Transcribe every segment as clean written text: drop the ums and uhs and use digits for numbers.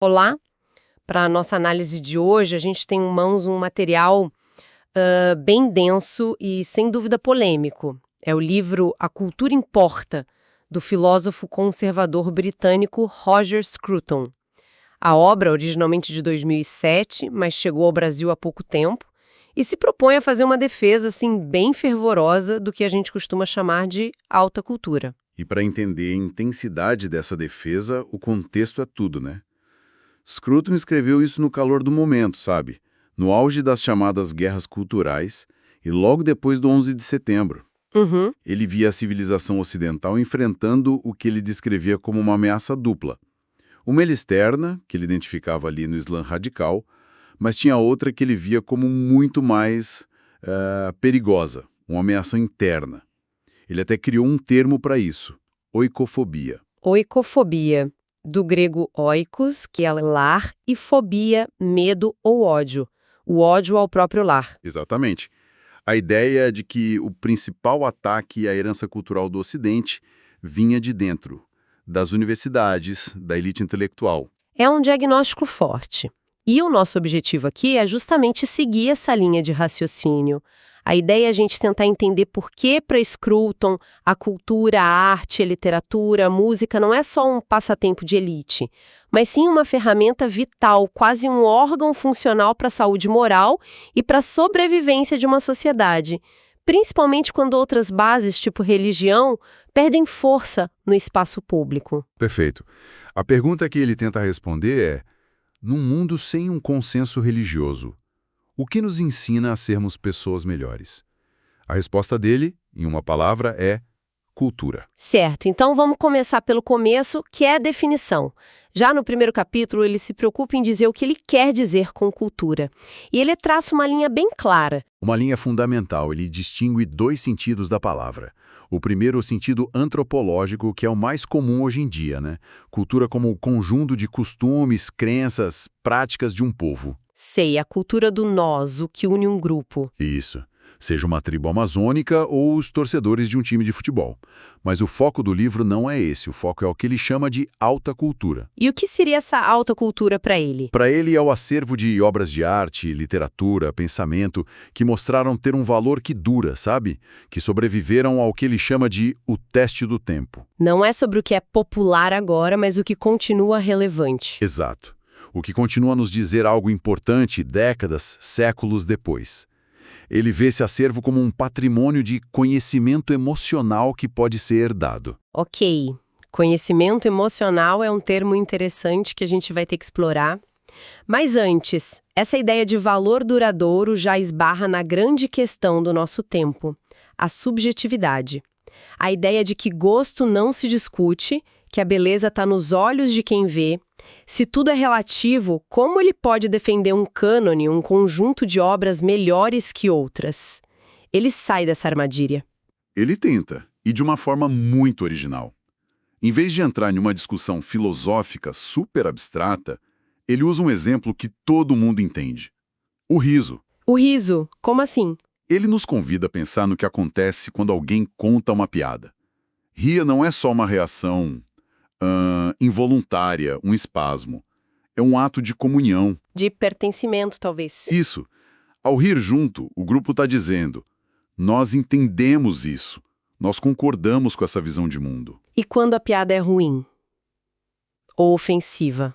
Olá, para a nossa análise de hoje, a gente tem em mãos um material bem denso e, sem dúvida, polêmico. É o livro A Cultura Importa, do filósofo conservador britânico Roger Scruton. A obra, originalmente de 2007, mas chegou ao Brasil há pouco tempo, e se propõe a fazer uma defesa assim, bem fervorosa do que a gente costuma chamar de alta cultura. E para entender a intensidade dessa defesa, o contexto é tudo, né? Scruton escreveu isso no calor do momento, sabe? No auge das chamadas guerras culturais e logo depois do 11 de setembro. Uhum. Ele via a civilização ocidental enfrentando o que ele descrevia como uma ameaça dupla. Uma externa, que ele identificava ali no Islã radical, mas tinha outra que ele via como muito mais perigosa, uma ameaça interna. Ele até criou um termo para isso, oikofobia. Oikofobia, do grego oikos, que é lar, e fobia, medo ou ódio. O ódio ao próprio lar. Exatamente. A ideia é de que o principal ataque à herança cultural do Ocidente vinha de dentro, das universidades, da elite intelectual. É um diagnóstico forte. E o nosso objetivo aqui é justamente seguir essa linha de raciocínio. A ideia é a gente tentar entender por que, para Scruton, a cultura, a arte, a literatura, a música não é só um passatempo de elite, mas sim uma ferramenta vital, quase um órgão funcional para a saúde moral e para a sobrevivência de uma sociedade, principalmente quando outras bases, tipo religião, perdem força no espaço público. Perfeito. A pergunta que ele tenta responder é: num mundo sem um consenso religioso, o que nos ensina a sermos pessoas melhores? A resposta dele, em uma palavra, é cultura. Certo, então vamos começar pelo começo, que é a definição. Já no primeiro capítulo, ele se preocupa em dizer o que ele quer dizer com cultura. E ele traça uma linha bem clara. Uma linha fundamental, ele distingue dois sentidos da palavra. O primeiro, o sentido antropológico, que é o mais comum hoje em dia, né? Cultura como o conjunto de costumes, crenças, práticas de um povo. Sei, a cultura do nós, o que une um grupo. Isso. Seja uma tribo amazônica ou os torcedores de um time de futebol. Mas o foco do livro não é esse, o foco é o que ele chama de alta cultura. E o que seria essa alta cultura para ele? Para ele é o acervo de obras de arte, literatura, pensamento, que mostraram ter um valor que dura, sabe? Que sobreviveram ao que ele chama de o teste do tempo. Não é sobre o que é popular agora, mas o que continua relevante. Exato. O que continua a nos dizer algo importante décadas, séculos depois. Ele vê esse acervo como um patrimônio de conhecimento emocional que pode ser herdado. Ok, conhecimento emocional é um termo interessante que a gente vai ter que explorar. Mas antes, essa ideia de valor duradouro já esbarra na grande questão do nosso tempo, a subjetividade. A ideia de que gosto não se discute, que a beleza está nos olhos de quem vê. Se tudo é relativo, como ele pode defender um cânone, um conjunto de obras melhores que outras? Ele sai dessa armadilha. Ele tenta, e de uma forma muito original. Em vez de entrar em uma discussão filosófica super abstrata, ele usa um exemplo que todo mundo entende: o riso. O riso, como assim? Ele nos convida a pensar no que acontece quando alguém conta uma piada. Rir não é só uma reação involuntária, um espasmo. É um ato de comunhão. De pertencimento, talvez. Isso. Ao rir junto, o grupo está dizendo: nós entendemos isso. Nós concordamos com essa visão de mundo. E quando a piada é ruim? Ou ofensiva?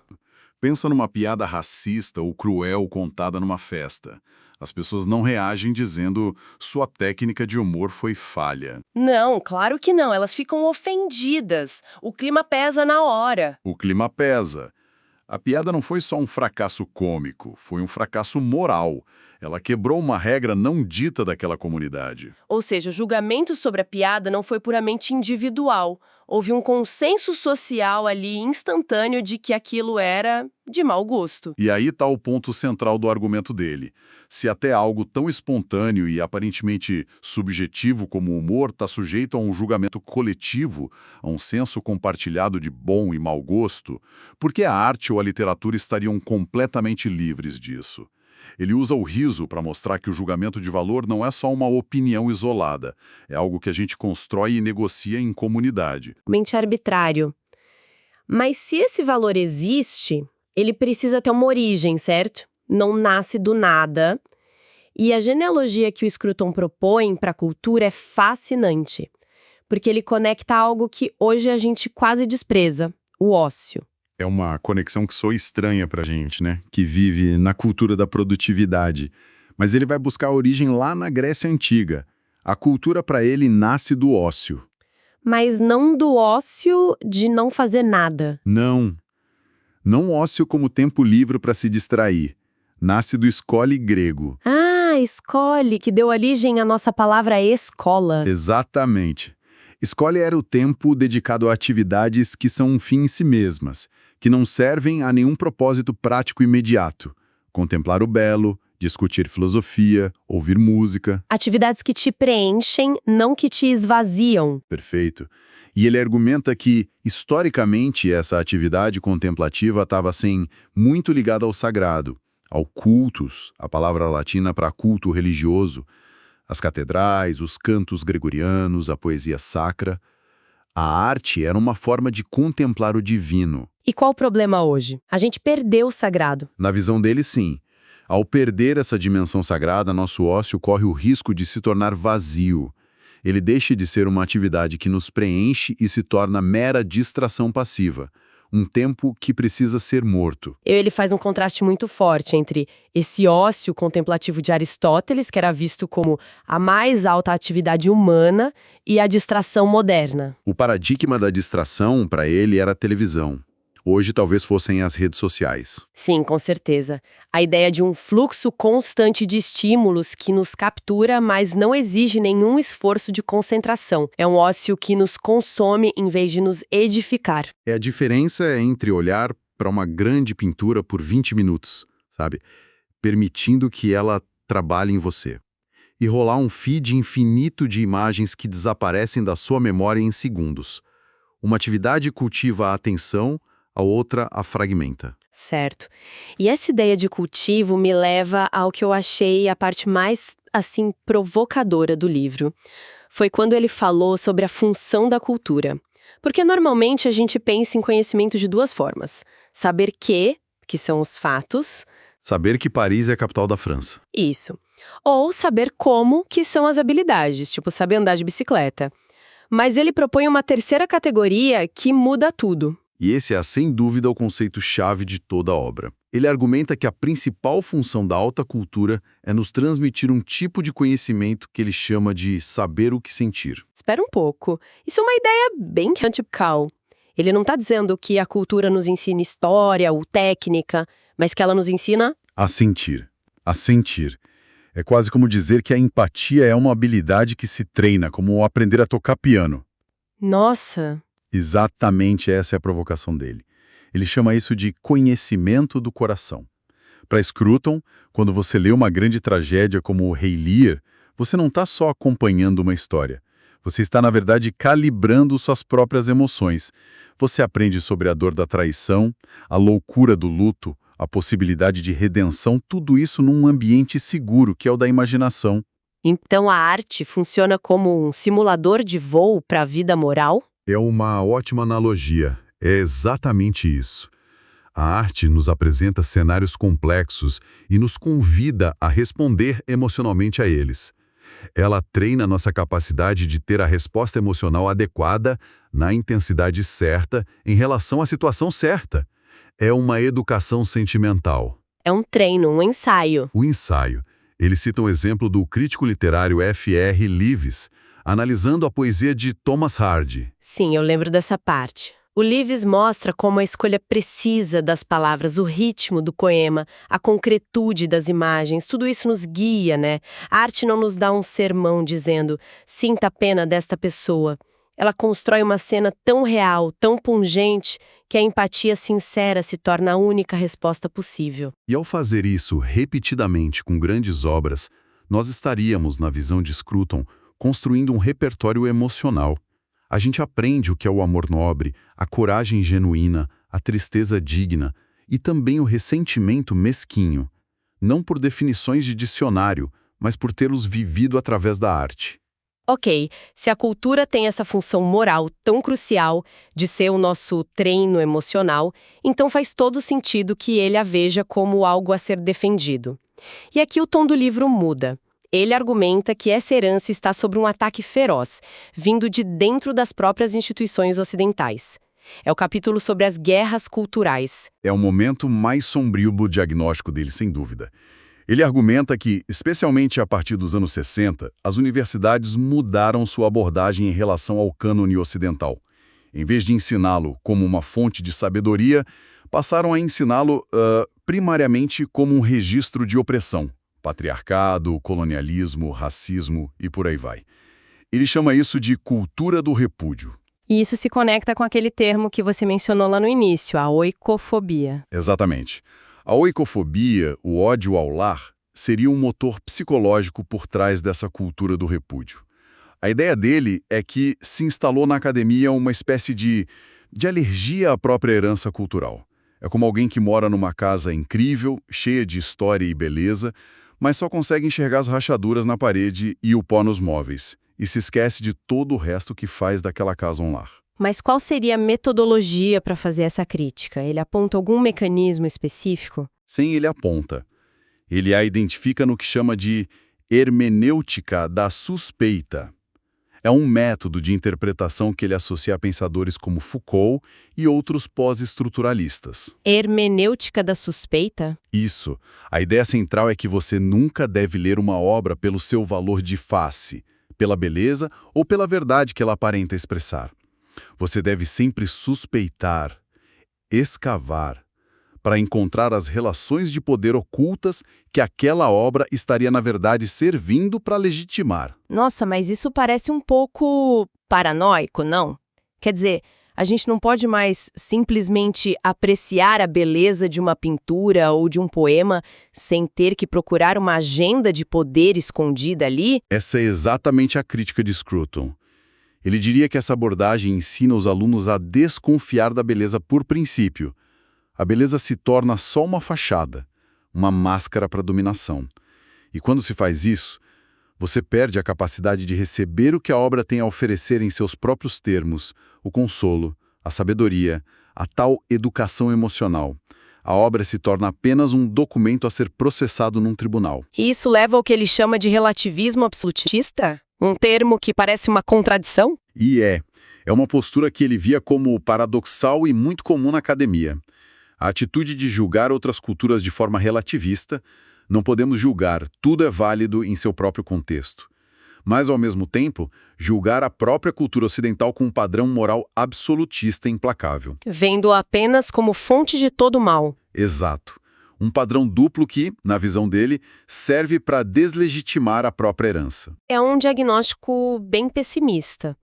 Pensa numa piada racista ou cruel contada numa festa. As pessoas não reagem dizendo sua técnica de humor foi falha. Não, claro que não. Elas ficam ofendidas. O clima pesa na hora. O clima pesa. A piada não foi só um fracasso cômico, foi um fracasso moral. Ela quebrou uma regra não dita daquela comunidade. Ou seja, o julgamento sobre a piada não foi puramente individual. Houve um consenso social ali instantâneo de que aquilo era de mau gosto. E aí está o ponto central do argumento dele. Se até algo tão espontâneo e aparentemente subjetivo como o humor está sujeito a um julgamento coletivo, a um senso compartilhado de bom e mau gosto, por que a arte ou a literatura estariam completamente livres disso? Ele usa o riso para mostrar que o julgamento de valor não é só uma opinião isolada, é algo que a gente constrói e negocia em comunidade. Mente arbitrário. Mas se esse valor existe, Ele precisa ter uma origem, certo? Não nasce do nada. E a genealogia que o Scruton propõe para a cultura é fascinante, porque ele conecta algo que hoje a gente quase despreza, o ócio. É uma conexão que soa estranha pra gente, né? Que vive na cultura da produtividade. Mas ele vai buscar a origem lá na Grécia Antiga. A cultura para ele nasce do ócio. Mas não do ócio de não fazer nada. Não. Não ócio como tempo livre para se distrair. Nasce do escole grego. Ah, escolhe, que deu origem à nossa palavra escola. Exatamente. Escole era o tempo dedicado a atividades que são um fim em si mesmas, que não servem a nenhum propósito prático imediato. Contemplar o belo, discutir filosofia, ouvir música. Atividades que te preenchem, não que te esvaziam. Perfeito. E ele argumenta que, historicamente, essa atividade contemplativa estava, assim, muito ligada ao sagrado, ao cultus, a palavra latina para culto religioso, as catedrais, os cantos gregorianos, a poesia sacra. A arte era uma forma de contemplar o divino. E qual o problema hoje? A gente perdeu o sagrado. Na visão dele, sim. Ao perder essa dimensão sagrada, nosso ócio corre o risco de se tornar vazio. Ele deixa de ser uma atividade que nos preenche e se torna mera distração passiva. Um tempo que precisa ser morto. Ele faz um contraste muito forte entre esse ócio contemplativo de Aristóteles, que era visto como a mais alta atividade humana, e a distração moderna. O paradigma da distração, para ele, era a televisão. Hoje, talvez fossem as redes sociais. Sim, com certeza. A ideia de um fluxo constante de estímulos que nos captura, mas não exige nenhum esforço de concentração. É um ócio que nos consome em vez de nos edificar. É a diferença entre olhar para uma grande pintura por 20 minutos, sabe? Permitindo que ela trabalhe em você. E rolar um feed infinito de imagens que desaparecem da sua memória em segundos. Uma atividade cultiva a atenção, a outra a fragmenta. Certo. E essa ideia de cultivo me leva ao que eu achei a parte mais, assim, provocadora do livro. Foi quando ele falou sobre a função da cultura. Porque normalmente a gente pensa em conhecimento de duas formas. Saber que são os fatos. Saber que Paris é a capital da França. Isso. Ou saber como, que são as habilidades, tipo saber andar de bicicleta. Mas ele propõe uma terceira categoria que muda tudo. E esse é, sem dúvida, o conceito-chave de toda a obra. Ele argumenta que a principal função da alta cultura é nos transmitir um tipo de conhecimento que ele chama de saber o que sentir. Espera um pouco. Isso é uma ideia bem antipical. Ele não está dizendo que a cultura nos ensina história ou técnica, mas que ela nos ensina a sentir. A sentir. É quase como dizer que a empatia é uma habilidade que se treina, como aprender a tocar piano. Nossa! Exatamente essa é a provocação dele. Ele chama isso de conhecimento do coração. Para Scruton, quando você lê uma grande tragédia como o Rei Lear, você não está só acompanhando uma história. Você está, na verdade, calibrando suas próprias emoções. Você aprende sobre a dor da traição, a loucura do luto, a possibilidade de redenção, tudo isso num ambiente seguro, que é o da imaginação. Então a arte funciona como um simulador de voo para a vida moral? É uma ótima analogia. É exatamente isso. A arte nos apresenta cenários complexos e nos convida a responder emocionalmente a eles. Ela treina nossa capacidade de ter a resposta emocional adequada, na intensidade certa, em relação à situação certa. É uma educação sentimental. É um treino, um ensaio. O ensaio. Ele cita um exemplo do crítico literário F.R. Leavis, analisando a poesia de Thomas Hardy. Sim, eu lembro dessa parte. O Leavis mostra como a escolha precisa das palavras, o ritmo do poema, a concretude das imagens, tudo isso nos guia, né? A arte não nos dá um sermão dizendo, sinta a pena desta pessoa. Ela constrói uma cena tão real, tão pungente, que a empatia sincera se torna a única resposta possível. E ao fazer isso repetidamente com grandes obras, nós estaríamos, na visão de Scruton, construindo um repertório emocional. A gente aprende o que é o amor nobre, a coragem genuína, a tristeza digna e também o ressentimento mesquinho. Não por definições de dicionário, mas por tê-los vivido através da arte. Ok, se a cultura tem essa função moral tão crucial de ser o nosso treino emocional, então faz todo sentido que ele a veja como algo a ser defendido. E aqui o tom do livro muda. Ele argumenta que essa herança está sob um ataque feroz, vindo de dentro das próprias instituições ocidentais. É o capítulo sobre as guerras culturais. É o momento mais sombrio do diagnóstico dele, sem dúvida. Ele argumenta que, especialmente a partir dos anos 60, as universidades mudaram sua abordagem em relação ao cânone ocidental. Em vez de ensiná-lo como uma fonte de sabedoria, passaram a ensiná-lo primariamente como um registro de opressão, patriarcado, colonialismo, racismo e por aí vai. Ele chama isso de cultura do repúdio. E isso se conecta com aquele termo que você mencionou lá no início, a oikofobia. Exatamente. A oikofobia, o ódio ao lar, seria um motor psicológico por trás dessa cultura do repúdio. A ideia dele é que se instalou na academia uma espécie de alergia à própria herança cultural. É como alguém que mora numa casa incrível, cheia de história e beleza, mas só consegue enxergar as rachaduras na parede e o pó nos móveis, e se esquece de todo o resto que faz daquela casa um lar. Mas qual seria a metodologia para fazer essa crítica? Ele aponta algum mecanismo específico? Sim, ele aponta. Ele a identifica no que chama de hermenêutica da suspeita. É um método de interpretação que ele associa a pensadores como Foucault e outros pós-estruturalistas. Hermenêutica da suspeita? Isso. A ideia central é que você nunca deve ler uma obra pelo seu valor de face, pela beleza ou pela verdade que ela aparenta expressar. Você deve sempre suspeitar, escavar, para encontrar as relações de poder ocultas que aquela obra estaria, na verdade, servindo para legitimar. Nossa, mas isso parece um pouco paranoico, não? Quer dizer, a gente não pode mais simplesmente apreciar a beleza de uma pintura ou de um poema sem ter que procurar uma agenda de poder escondida ali? Essa é exatamente a crítica de Scruton. Ele diria que essa abordagem ensina os alunos a desconfiar da beleza por princípio. A beleza se torna só uma fachada, uma máscara para dominação. E quando se faz isso, você perde a capacidade de receber o que a obra tem a oferecer em seus próprios termos, o consolo, a sabedoria, a tal educação emocional. A obra se torna apenas um documento a ser processado num tribunal. E isso leva ao que ele chama de relativismo absolutista? Um termo que parece uma contradição? E é uma postura que ele via como paradoxal e muito comum na academia. A atitude de julgar outras culturas de forma relativista, não podemos julgar, tudo é válido em seu próprio contexto. Mas, ao mesmo tempo, julgar a própria cultura ocidental com um padrão moral absolutista e implacável. Vendo-a apenas como fonte de todo mal. Exato. Um padrão duplo que, na visão dele, serve para deslegitimar a própria herança. É um diagnóstico bem pessimista.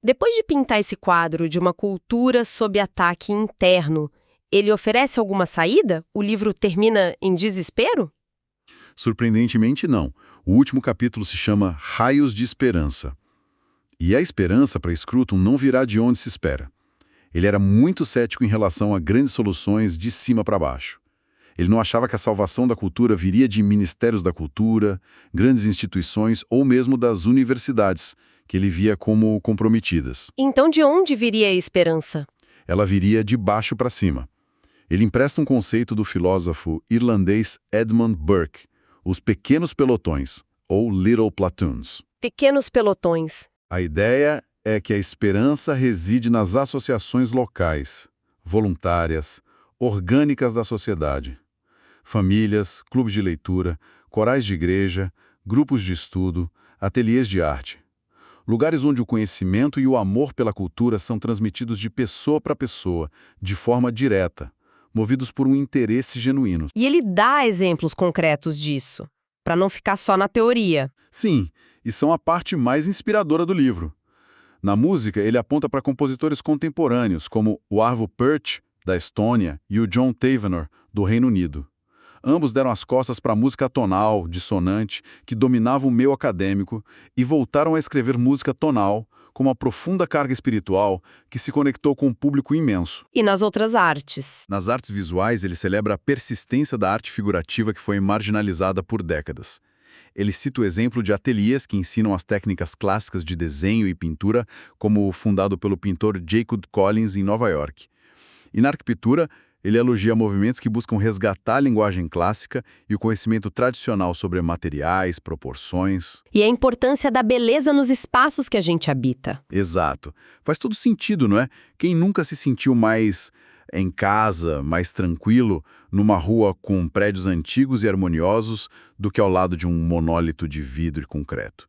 Depois de pintar esse quadro de uma cultura sob ataque interno, ele oferece alguma saída? O livro termina em desespero? Surpreendentemente, não. O último capítulo se chama Raios de Esperança. E a esperança para Scruton não virá de onde se espera. Ele era muito cético em relação a grandes soluções de cima para baixo. Ele não achava que a salvação da cultura viria de ministérios da cultura, grandes instituições ou mesmo das universidades, que ele via como comprometidas. Então de onde viria a esperança? Ela viria de baixo para cima. Ele empresta um conceito do filósofo irlandês Edmund Burke, os pequenos pelotões, ou little platoons. Pequenos pelotões. A ideia é que a esperança reside nas associações locais, voluntárias, orgânicas da sociedade. Famílias, clubes de leitura, corais de igreja, grupos de estudo, ateliês de arte. Lugares onde o conhecimento e o amor pela cultura são transmitidos de pessoa para pessoa, de forma direta, movidos por um interesse genuíno. E ele dá exemplos concretos disso, para não ficar só na teoria. Sim, e são a parte mais inspiradora do livro. Na música, ele aponta para compositores contemporâneos, como o Arvo Pärt, da Estônia, e o John Tavener, do Reino Unido. Ambos deram as costas para a música tonal, dissonante, que dominava o meio acadêmico, e voltaram a escrever música tonal, com uma profunda carga espiritual que se conectou com um público imenso. E nas outras artes? Nas artes visuais, ele celebra a persistência da arte figurativa que foi marginalizada por décadas. Ele cita o exemplo de ateliês que ensinam as técnicas clássicas de desenho e pintura, como o fundado pelo pintor Jacob Collins em Nova York. E na arquitetura, ele elogia movimentos que buscam resgatar a linguagem clássica e o conhecimento tradicional sobre materiais, proporções. E a importância da beleza nos espaços que a gente habita. Exato. Faz todo sentido, não é? Quem nunca se sentiu mais em casa, mais tranquilo, numa rua com prédios antigos e harmoniosos do que ao lado de um monólito de vidro e concreto?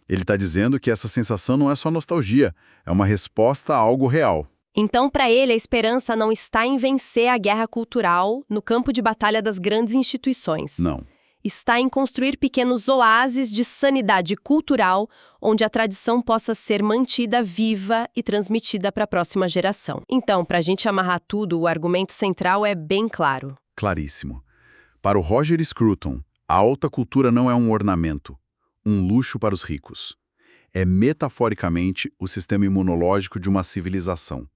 Ele está dizendo que essa sensação não é só nostalgia, é uma resposta a algo real. Então, para ele, a esperança não está em vencer a guerra cultural no campo de batalha das grandes instituições. Não. Está em construir pequenos oásis de sanidade cultural, onde a tradição possa ser mantida viva e transmitida para a próxima geração. Então, para a gente amarrar tudo, o argumento central é bem claro. Claríssimo. Para o Roger Scruton, a alta cultura não é um ornamento, um luxo para os ricos. É metaforicamente o sistema imunológico de uma civilização.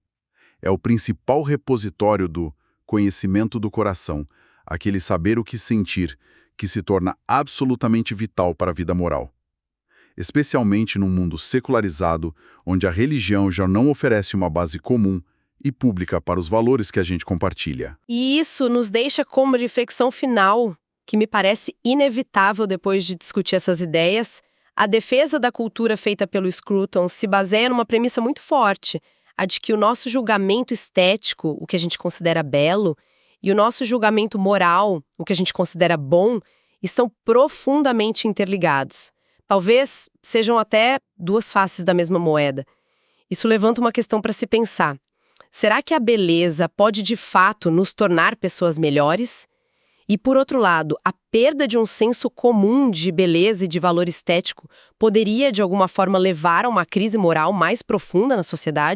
É o principal repositório do conhecimento do coração, aquele saber o que sentir, que se torna absolutamente vital para a vida moral. Especialmente num mundo secularizado, onde a religião já não oferece uma base comum e pública para os valores que a gente compartilha. E isso nos deixa como reflexão final, que me parece inevitável depois de discutir essas ideias. A defesa da cultura feita pelo Scruton se baseia numa premissa muito forte, a de que o nosso julgamento estético, o que a gente considera belo, e o nosso julgamento moral, o que a gente considera bom, estão profundamente interligados. Talvez sejam até duas faces da mesma moeda. Isso levanta uma questão para se pensar. Será que a beleza pode de fato nos tornar pessoas melhores? E, por outro lado, a perda de um senso comum de beleza e de valor estético poderia, de alguma forma, levar a uma crise moral mais profunda na sociedade?